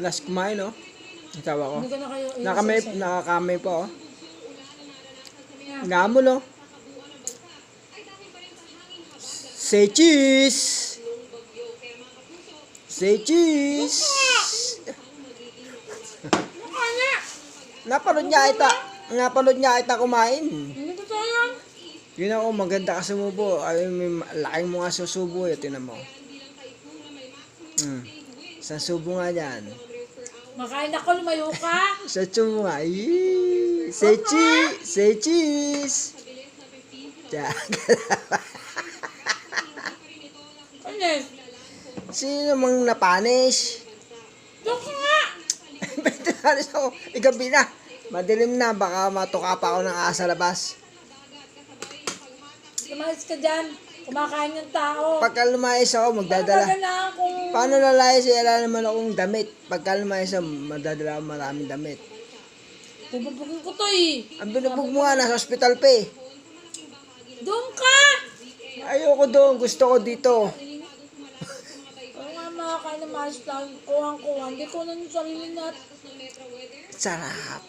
Last kumain, oh. Ikaw ako. Hindi ko na kayo Nakakamay pa, oh. Ngamol, oh. Say cheese! Say cheese! Napanood niya kita kumain. Hindi ko tayo. Yun ako, maganda ka sumubo. Ay, may laking mo nga susubo. Tinan mo. Sa subo nga dyan. Makain ako, lumayo ka. Sa subo nga. Say cheese! Say cheese! Diyan. Ano? Sino mang napanish? Doon ka nga. Pinanis ako. Igabi na. Madilim na. Baka matuka pa ako ng asa labas. Lumayas ka dyan. Kumakain yung tao. Pagka lumayas ako, magdadala. Paano lalayas? Wala naman akong damit. Pagka lumayas ako, magdadala ako maraming damit. Bububugin ko to eh. Ang binubog mo nga, nasa hospital pa eh. Doon ka! Ayoko doon. Gusto ko dito. Oo nga, makakain na maayos lang. Kuhang-kuha. Hindi ko na yung sarili natin. Sarap.